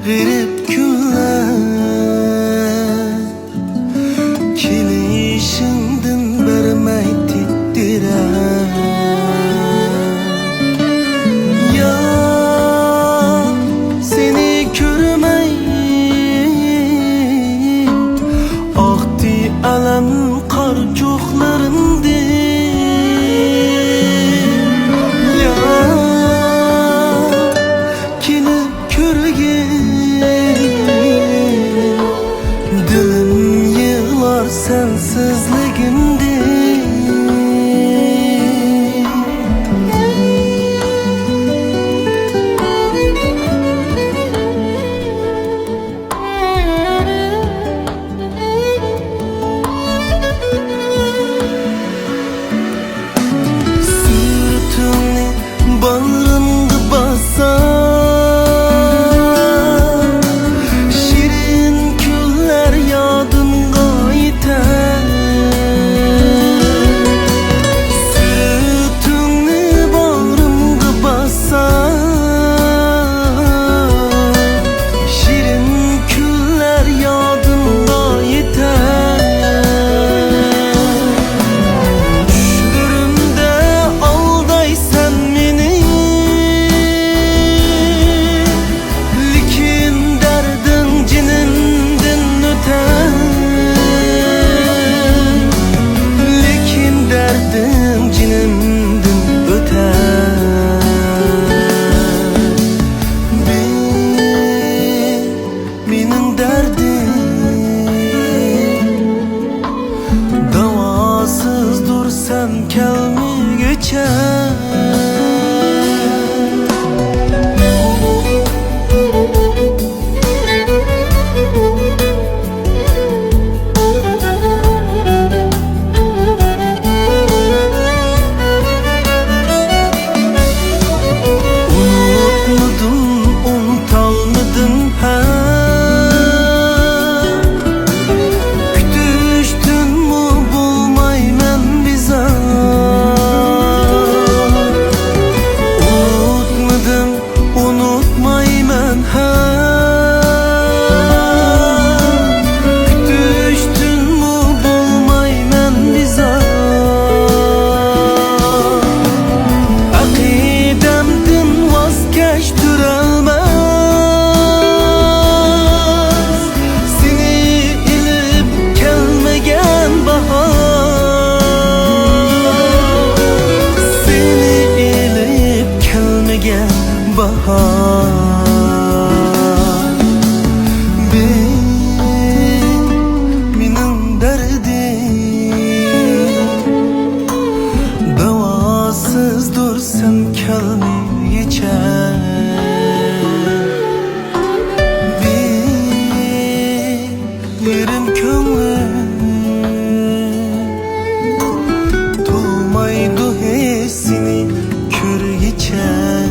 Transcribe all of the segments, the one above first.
garip günler kelişinden bermeydi diren. Ya seni görmey ahdi alam kar çoklarındı. Sensizligimde sırtını bağrımda basar, şirin güller yadımga yeter. Sen kelme geçer. Unutmadın, unutalmadın ha. Kütüştün mü bulmayman bize. Unutmayman ha. Kütüştün mü bulmayman bize. Akidemden vazgeçtirelmez, seni ilip gelmegen bahar, seni ilip gelmegen bahar. Benim derdim davasız dursam kelme geçer. Yerim könglim dolmaydı hissini kör geçer.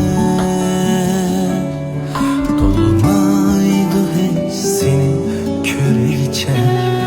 Dolmaydı hissini kör geçer.